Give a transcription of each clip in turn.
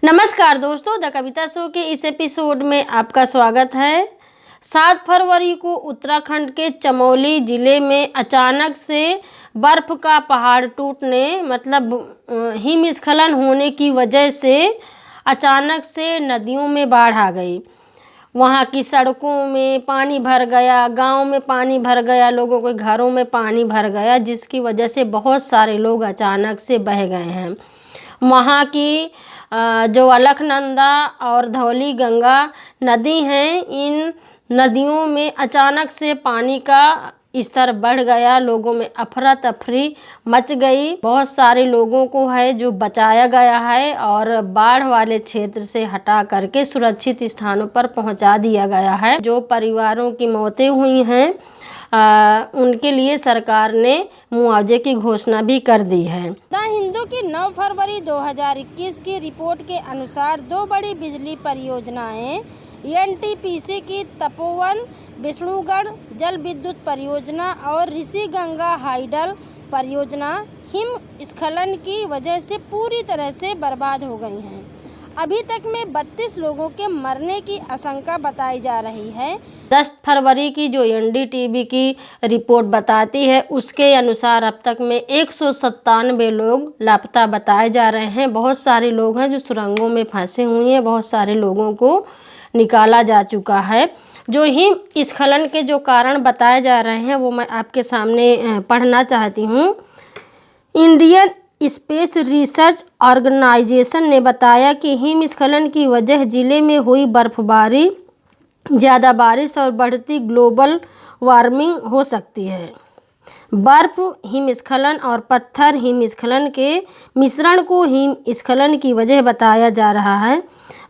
नमस्कार दोस्तों, the Kavita show के इस एपिसोड में आपका स्वागत है। 7 फरवरी को उत्तराखंड के चमोली ज़िले में अचानक से बर्फ़ का पहाड़ टूटने हिमस्खलन होने की वजह से अचानक से नदियों में बाढ़ आ गई। वहाँ की सड़कों में पानी भर गया, गांव में पानी भर गया, लोगों के घरों में पानी भर गया, जिसकी वजह से बहुत सारे लोग अचानक से बह गए हैं। वहाँ की जो अलकनंदा और धौली गंगा नदी हैं, इन नदियों में अचानक से पानी का स्तर बढ़ गया। लोगों में अफरा तफरी मच गई। बहुत सारे लोगों को है जो बचाया गया है और बाढ़ वाले क्षेत्र से हटा करके सुरक्षित स्थानों पर पहुंचा दिया गया है। जो परिवारों की मौतें हुई हैं उनके लिए सरकार ने मुआवजे की घोषणा भी कर दी है। द हिंदू की 9 फरवरी 2021 की रिपोर्ट के अनुसार 2 बड़ी बिजली परियोजनाएं एनटीपीसी की तपोवन विष्णुगढ़ जल विद्युत परियोजना और ऋषि गंगा हाइडल परियोजना हिमस्खलन की वजह से पूरी तरह से बर्बाद हो गई हैं। अभी तक में 32 लोगों के मरने की आशंका बताई जा रही है। 10 फरवरी की जो एनडीटीवी की रिपोर्ट बताती है उसके अनुसार अब तक में 197 लोग लापता बताए जा रहे हैं। बहुत सारे लोग हैं जो सुरंगों में फंसे हुए हैं। बहुत सारे लोगों को निकाला जा चुका है। जो हिमस्खलन के जो कारण बताए जा रहे हैं वो मैं आपके सामने पढ़ना चाहती हूँ। इंडियन स्पेस रिसर्च ऑर्गेनाइजेशन ने बताया कि हिमस्खलन की वजह जिले में हुई बर्फबारी, ज़्यादा बारिश और बढ़ती ग्लोबल वार्मिंग हो सकती है। बर्फ हिमस्खलन और पत्थर हिमस्खलन के मिश्रण को हिमस्खलन की वजह बताया जा रहा है।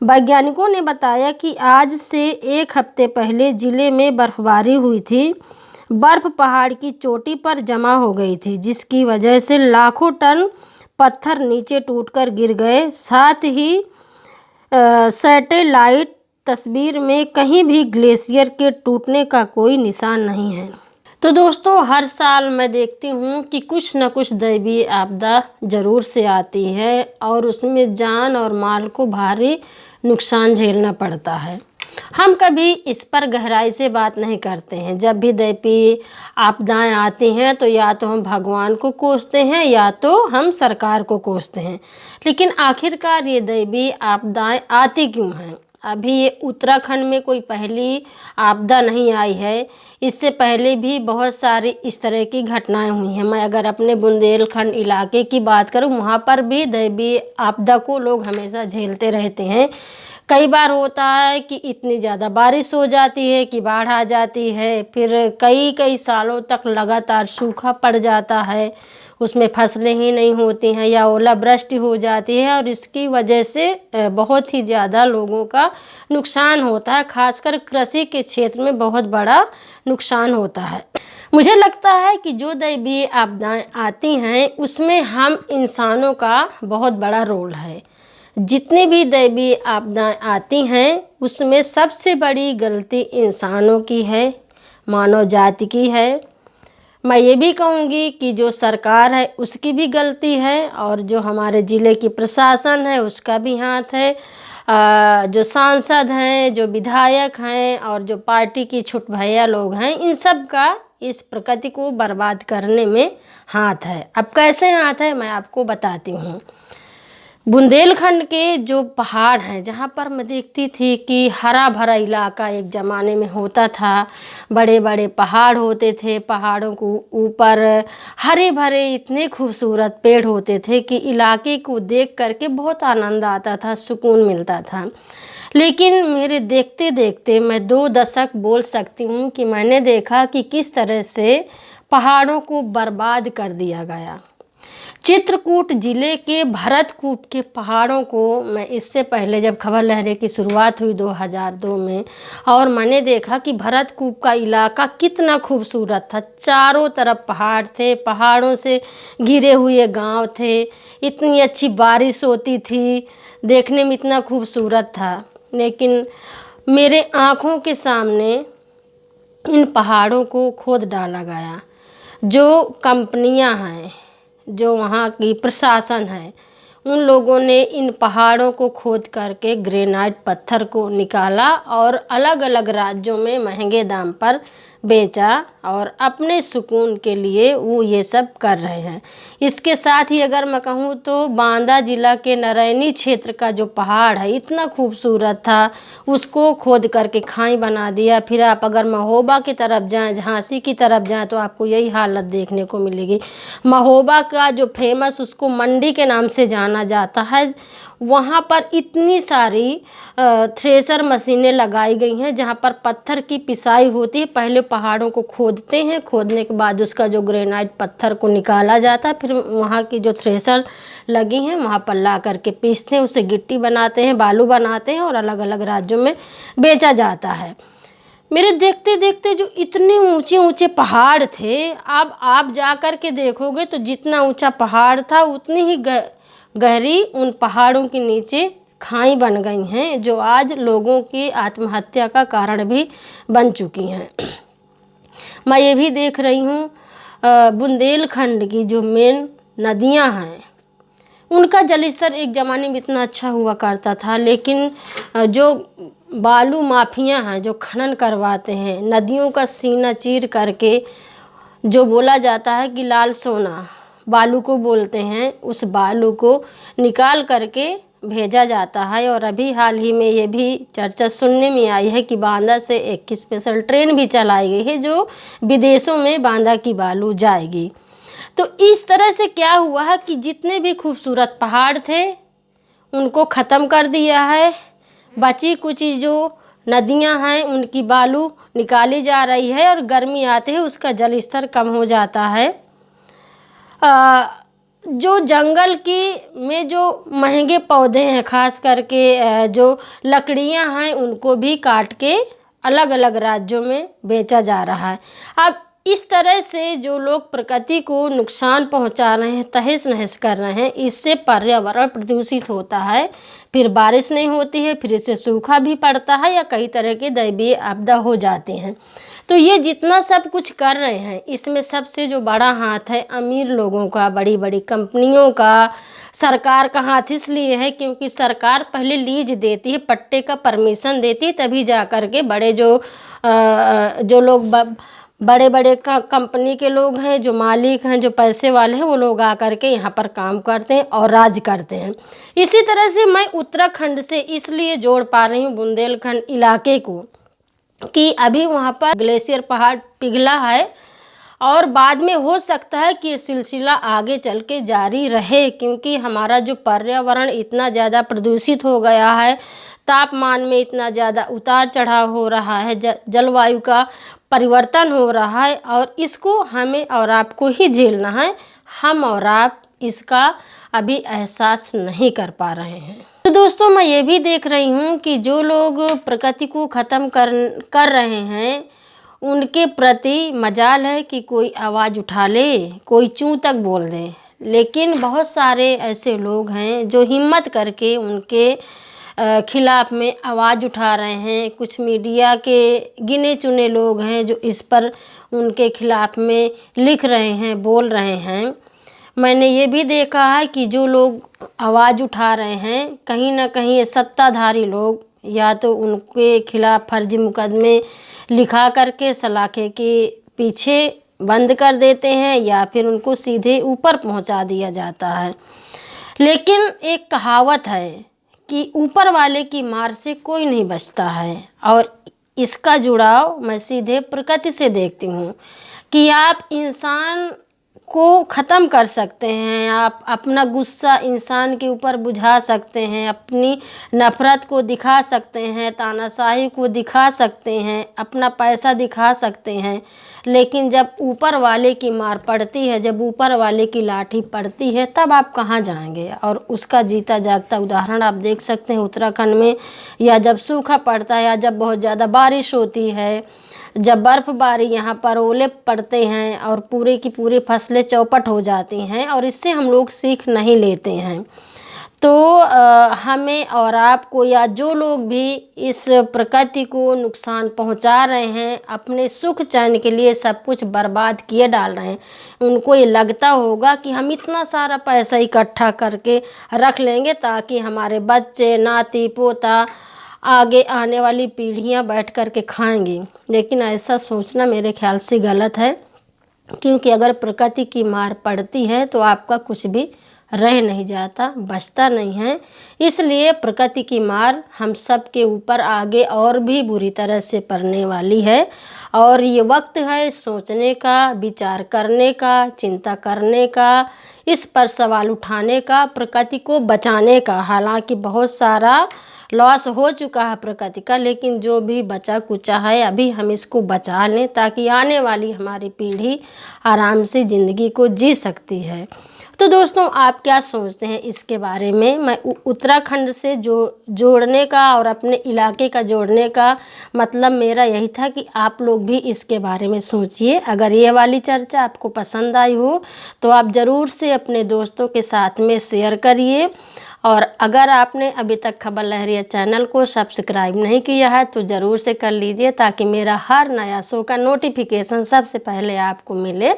वैज्ञानिकों ने बताया कि आज से 1 हफ्ते पहले ज़िले में बर्फबारी हुई थी। बर्फ पहाड़ की चोटी पर जमा हो गई थी, जिसकी वजह से लाखों टन पत्थर नीचे टूटकर गिर गए। साथ ही सैटेलाइट तस्वीर में कहीं भी ग्लेशियर के टूटने का कोई निशान नहीं है। तो दोस्तों, हर साल मैं देखती हूँ कि कुछ न कुछ दैवीय आपदा ज़रूर से आती है और उसमें जान और माल को भारी नुकसान झेलना पड़ता है। हम कभी इस पर गहराई से बात नहीं करते हैं। जब भी दैवीय आपदाएं आती हैं तो या तो हम भगवान को कोसते हैं या तो हम सरकार को कोसते हैं, लेकिन आखिरकार ये दैवीय आपदाएं आती क्यों हैं? अभी ये उत्तराखंड में कोई पहली आपदा नहीं आई है। इससे पहले भी बहुत सारी इस तरह की घटनाएं हुई हैं। मैं अगर अपने बुंदेलखंड इलाके की बात करूं, वहाँ पर भी दैवीय आपदा को लोग हमेशा झेलते रहते हैं। कई बार होता है कि इतनी ज़्यादा बारिश हो जाती है कि बाढ़ आ जाती है, फिर कई सालों तक लगातार सूखा पड़ जाता है, उसमें फसलें ही नहीं होती हैं या ओलावृष्टि हो जाती है और इसकी वजह से बहुत ही ज़्यादा लोगों का नुकसान होता है। खासकर कृषि के क्षेत्र में बहुत बड़ा नुकसान होता है। मुझे लगता है कि जो दैवीय आपदाएं आती हैं उसमें हम इंसानों का बहुत बड़ा रोल है। जितनी भी दैवीय आपदाएं आती हैं उसमें सबसे बड़ी गलती इंसानों की है, मानव जाति की है। मैं ये भी कहूँगी कि जो सरकार है उसकी भी गलती है और जो हमारे ज़िले की प्रशासन है उसका भी हाथ है। जो सांसद हैं, जो विधायक हैं और जो पार्टी की छुट भैया लोग हैं, इन सब का इस प्रकृति को बर्बाद करने में हाथ है। अब कैसे हाथ है मैं आपको बताती हूँ। बुंदेलखंड के जो पहाड़ हैं, जहाँ पर मैं देखती थी कि हरा भरा इलाका एक ज़माने में होता था, बड़े बड़े पहाड़ होते थे, पहाड़ों को ऊपर हरे भरे इतने खूबसूरत पेड़ होते थे कि इलाके को देख करके बहुत आनंद आता था, सुकून मिलता था। लेकिन मेरे देखते देखते मैं 2 दशक बोल सकती हूँ कि मैंने देखा कि किस तरह से पहाड़ों को बर्बाद कर दिया गया। चित्रकूट जिले के भरतकूप के पहाड़ों को मैं इससे पहले जब खबर लहर की शुरुआत हुई 2002 में, और मैंने देखा कि भरतकूप का इलाका कितना खूबसूरत था। चारों तरफ पहाड़ थे, पहाड़ों से घिरे हुए गांव थे, इतनी अच्छी बारिश होती थी, देखने में इतना खूबसूरत था। लेकिन मेरे आँखों के सामने इन पहाड़ों को खोद डाला गया। जो कंपनियां हैं, जो वहाँ की प्रशासन है, उन लोगों ने इन पहाड़ों को खोद करके ग्रेनाइट पत्थर को निकाला और अलग अलग राज्यों में महंगे दाम पर बेचा और अपने सुकून के लिए वो ये सब कर रहे हैं। इसके साथ ही अगर मैं कहूँ तो बांदा जिला के नारायणी क्षेत्र का जो पहाड़ है इतना खूबसूरत था, उसको खोद करके खाई बना दिया। फिर आप अगर महोबा की तरफ जाएं, झांसी की तरफ जाएं तो आपको यही हालत देखने को मिलेगी। महोबा का जो फेमस, उसको मंडी के नाम से जाना जाता है, वहाँ पर इतनी सारी थ्रेसर मशीनें लगाई गई हैं जहाँ पर पत्थर की पिसाई होती है। पहले पहाड़ों को खोदते हैं, खोदने के बाद उसका जो ग्रेनाइट पत्थर को निकाला जाता है, फिर वहाँ की जो थ्रेसर लगी हैं वहाँ पर ला करके पीसते हैं, उससे गिट्टी बनाते हैं, बालू बनाते हैं और अलग अलग राज्यों में बेचा जाता है। मेरे देखते देखते जो इतने ऊंचे ऊंचे पहाड़ थे, अब आप जा कर के देखोगे तो जितना ऊंचा पहाड़ था उतनी ही गहरी उन पहाड़ों के नीचे खाई बन गई हैं, जो आज लोगों की आत्महत्या का कारण भी बन चुकी हैं। मैं ये भी देख रही हूँ बुंदेलखंड की जो मेन नदियाँ हैं, उनका जलस्तर एक ज़माने में इतना अच्छा हुआ करता था, लेकिन जो बालू माफिया हैं जो खनन करवाते हैं, नदियों का सीना चीर करके, जो बोला जाता है कि लाल सोना बालू को बोलते हैं, उस बालू को निकाल करके भेजा जाता है। और अभी हाल ही में ये भी चर्चा सुनने में आई है कि बांदा से एक स्पेशल ट्रेन भी चलाई गई है जो विदेशों में बांदा की बालू जाएगी। तो इस तरह से क्या हुआ है कि जितने भी खूबसूरत पहाड़ थे उनको ख़त्म कर दिया है। बची कुची जो नदियां हैं उनकी बालू निकाली जा रही है और गर्मी आते ही उसका जल स्तर कम हो जाता है। जो जंगल की में जो महंगे पौधे हैं, खास करके जो लकड़ियां हैं, उनको भी काट के अलग अलग राज्यों में बेचा जा रहा है। अब इस तरह से जो लोग प्रकृति को नुकसान पहुंचा रहे हैं, तहस नहस कर रहे हैं, इससे पर्यावरण प्रदूषित होता है, फिर बारिश नहीं होती है, फिर इससे सूखा भी पड़ता है या कई तरह के दैवीय आपदा हो जाते हैं। तो ये जितना सब कुछ कर रहे हैं, इसमें सबसे जो बड़ा हाथ है अमीर लोगों का, बड़ी बड़ी कंपनियों का, सरकार का हाथ इसलिए है क्योंकि सरकार पहले लीज देती है, पट्टे का परमिशन देती है, तभी जा कर के बड़े जो लोग बड़े बड़े कंपनी के लोग हैं, जो मालिक हैं, जो पैसे वाले हैं, वो लोग आकर के यहाँ पर काम करते हैं और राज करते हैं। इसी तरह से मैं उत्तराखंड से इसलिए जोड़ पा रही हूँ बुंदेलखंड इलाके को कि अभी वहाँ पर ग्लेशियर पहाड़ पिघला है और बाद में हो सकता है कि ये सिलसिला आगे चल के जारी रहे, क्योंकि हमारा जो पर्यावरण इतना ज़्यादा प्रदूषित हो गया है, तापमान में इतना ज़्यादा उतार चढ़ाव हो रहा है, जलवायु का परिवर्तन हो रहा है और इसको हमें और आपको ही झेलना है। हम और आप इसका अभी एहसास नहीं कर पा रहे हैं। तो दोस्तों, मैं ये भी देख रही हूँ कि जो लोग प्रकृति को ख़त्म कर रहे हैं, उनके प्रति मजाल है कि कोई आवाज़ उठा ले, कोई चूँ तक बोल दे। लेकिन बहुत सारे ऐसे लोग हैं जो हिम्मत करके उनके खिलाफ में आवाज़ उठा रहे हैं। कुछ मीडिया के गिने चुने लोग हैं जो इस पर उनके खिलाफ में लिख रहे हैं, बोल रहे हैं। मैंने ये भी देखा है कि जो लोग आवाज़ उठा रहे हैं, कहीं ना कहीं ये सत्ताधारी लोग या तो उनके खिलाफ फर्जी मुकदमे लिखा करके सलाखे के पीछे बंद कर देते हैं या फिर उनको सीधे ऊपर पहुंचा दिया जाता है। लेकिन एक कहावत है कि ऊपर वाले की मार से कोई नहीं बचता है, और इसका जुड़ाव मैं सीधे प्रकृति से देखती हूँ कि आप इंसान को ख़त्म कर सकते हैं, आप अपना गुस्सा इंसान के ऊपर बुझा सकते हैं, अपनी नफ़रत को दिखा सकते हैं, तानाशाही को दिखा सकते हैं, अपना पैसा दिखा सकते हैं, लेकिन जब ऊपर वाले की मार पड़ती है, जब ऊपर वाले की लाठी पड़ती है, तब आप कहाँ जाएंगे। और उसका जीता जागता उदाहरण आप देख सकते हैं उत्तराखंड में, या जब सूखा पड़ता है या जब बहुत ज़्यादा बारिश होती है, जब बर्फ़बारी यहाँ पर ओले पड़ते हैं और पूरे की पूरी फसलें चौपट हो जाती हैं, और इससे हम लोग सीख नहीं लेते हैं। तो हमें और आपको या जो लोग भी इस प्रकृति को नुकसान पहुंचा रहे हैं, अपने सुख चैन के लिए सब कुछ बर्बाद किए डाल रहे हैं, उनको ये लगता होगा कि हम इतना सारा पैसा इकट्ठा करके रख लेंगे ताकि हमारे बच्चे, नाती पोता, आगे आने वाली पीढ़ियां बैठ कर के खाएंगी। लेकिन ऐसा सोचना मेरे ख्याल से गलत है, क्योंकि अगर प्रकृति की मार पड़ती है तो आपका कुछ भी रह नहीं जाता, बचता नहीं है। इसलिए प्रकृति की मार हम सब के ऊपर आगे और भी बुरी तरह से पड़ने वाली है। और ये वक्त है सोचने का, विचार करने का, चिंता करने का, इस पर सवाल उठाने का, प्रकृति को बचाने का। हालांकि बहुत सारा लॉस हो चुका है प्रकृति का, लेकिन जो भी बचा कुचा है अभी हम इसको बचा लें ताकि आने वाली हमारी पीढ़ी आराम से ज़िंदगी को जी सकती है। तो दोस्तों, आप क्या सोचते हैं इसके बारे में? मैं उत्तराखंड से जोड़ने का और अपने इलाके का जोड़ने का मतलब मेरा यही था कि आप लोग भी इसके बारे में सोचिए। अगर ये वाली चर्चा आपको पसंद आई हो तो आप ज़रूर से अपने दोस्तों के साथ में शेयर करिए। और अगर आपने अभी तक खबर लहरिया चैनल को सब्सक्राइब नहीं किया है तो ज़रूर से कर लीजिए, ताकि मेरा हर नया शो का नोटिफिकेशन सबसे पहले आपको मिले।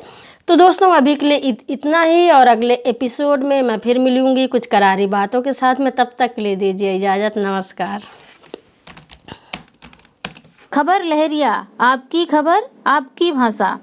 तो दोस्तों, अभी के लिए इतना ही, और अगले एपिसोड में मैं फिर मिलूँगी कुछ करारी बातों के साथ में। तब तक के लिए दीजिए इजाज़त। नमस्कार। खबर लहरिया, आपकी खबर, आपकी भाषा।